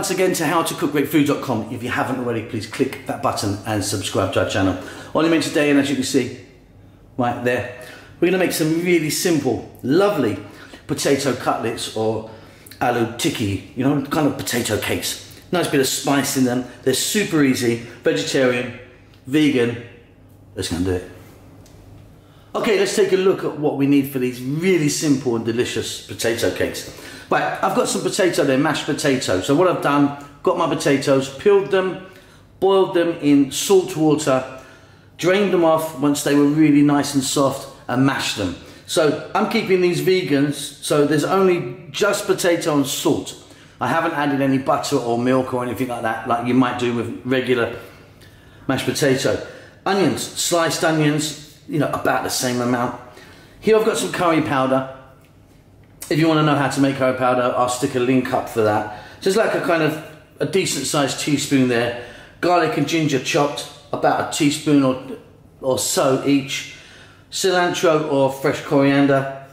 once again to howtocookwithfood.com. If you haven't already, please click that button and subscribe to our channel. On the menu today, and as you can see right there, we're going to make some really simple, lovely potato cutlets or aloo tikki, you know, kind of potato cakes. Nice bit of spice in them. They're super easy, vegetarian, vegan. Let's go and do it. Okay, let's take a look at what we need for these really simple and delicious potato cakes. Right, I've got some potato there, mashed potato. So what I've done, got my potatoes, peeled them, boiled them in salt water, drained them off once they were really nice and soft, and mashed them. So I'm keeping these vegans, so there's only just potato and salt. I haven't added any butter or milk or anything like that, like you might do with regular mashed potato. Onions, sliced onions, you know, about the same amount. Here I've got some curry powder. If you want to know how to make curry powder, I'll stick a link up for that. Just like a kind of a decent sized teaspoon there. Garlic and ginger chopped, about a teaspoon or so each. Cilantro or fresh coriander.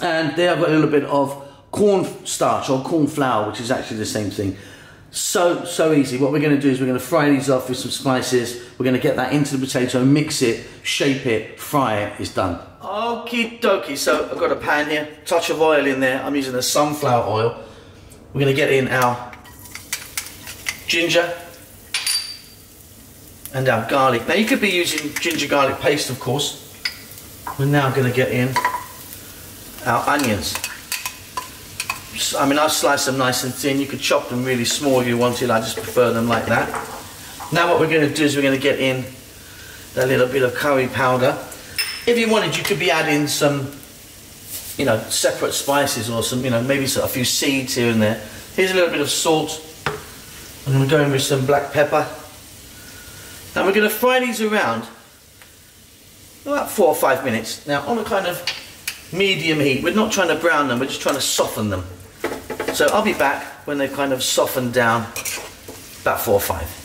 And there I've got a little bit of cornstarch or corn flour, which is actually the same thing. So easy. What we're going to do is we're going to fry these off with some spices. We're going to get that into the potato, mix it, shape it, fry it. It's done. Okie dokie. So I've got a pan here, touch of oil in there. I'm using the sunflower oil. We're going to get in our ginger and our garlic. Now you could be using ginger garlic paste, of course. We're now going to get in our onions. I mean, I've sliced them nice and thin. You could chop them really small if you wanted. I just prefer them like that. Now what we're going to do is we're going to get in a little bit of curry powder. If you wanted, you could be adding some, you know, separate spices or some, you know, maybe a few seeds here and there. Here's a little bit of salt. I'm going to go in with some black pepper. Now we're going to fry these around about 4 or 5 minutes. Now on a kind of medium heat. We're not trying to brown them, we're just trying to soften them. So I'll be back when they've kind of softened down, about 4 or 5.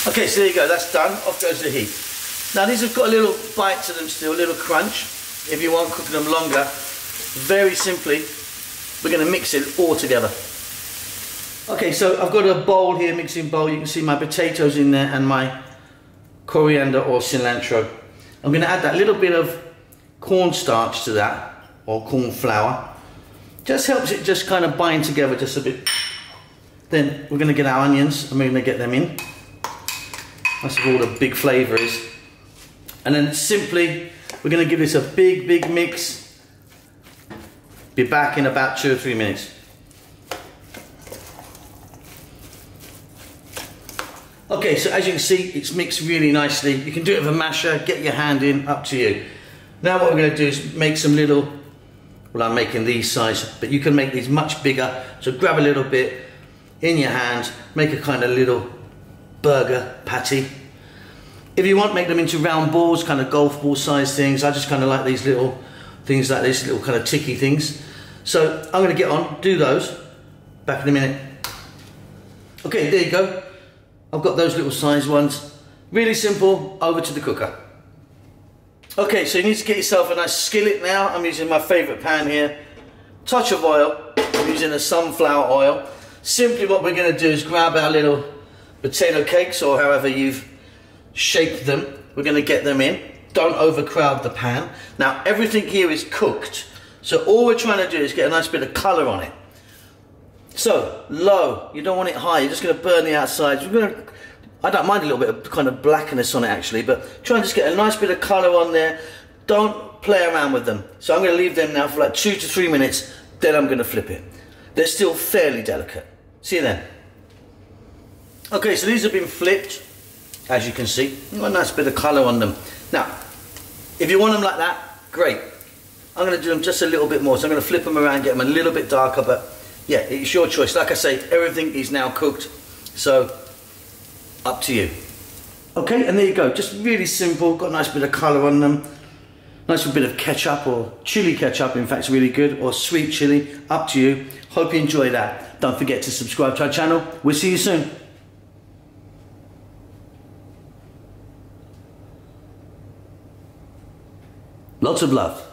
Okay, so there you go, that's done. Off goes the heat. Now these have got a little bite to them still, a little crunch. If you want cooking them longer, very simply, we're going to mix it all together. Okay, so I've got a bowl here, mixing bowl. You can see my potatoes in there and my coriander or cilantro. I'm going to add that little bit of cornstarch to that, or corn flour. Just helps it just kind of bind together just a bit. Then we're going to get our onions and we're going to get them in. That's where all the big flavour is. And then simply we're going to give this a big mix. Be back in about 2 or 3 minutes. Okay, so as you can see, it's mixed really nicely. You can do it with a masher, get your hand in, up to you. Now what we're going to do is make some little, well, I'm making these size, but you can make these much bigger. So grab a little bit in your hand, make a kind of little burger patty. If you want, make them into round balls, kind of golf ball size things. I just kind of like these little things like this, little kind of tikki things. So I'm going to get on, do those. Back in a minute. Okay, there you go. I've got those little size ones. Really simple, over to the cooker. Okay, so you need to get yourself a nice skillet now. I'm using my favourite pan here. Touch of oil, I'm using a sunflower oil. Simply what we're going to do is grab our little potato cakes, or however you've shaped them. We're going to get them in. Don't overcrowd the pan. Now everything here is cooked. So all we're trying to do is get a nice bit of colour on it. So, low, you don't want it high, you're just going to burn the outsides. I don't mind a little bit of kind of blackness on it actually, but try and just get a nice bit of colour on there. Don't play around with them. So I'm going to leave them now for like 2 to 3 minutes, then I'm going to flip it. They're still fairly delicate. See you then. Okay, so these have been flipped, as you can see. Got a nice bit of colour on them. Now, if you want them like that, great. I'm going to do them just a little bit more, so I'm going to flip them around, get them a little bit darker, but yeah, it's your choice. Like I say, everything is now cooked, so up to you. Okay, and there you go. Just really simple. Got a nice bit of colour on them. Nice bit of ketchup, or chili ketchup, in fact, it's really good, or sweet chili. Up to you. Hope you enjoy that. Don't forget to subscribe to our channel. We'll see you soon. Lots of love.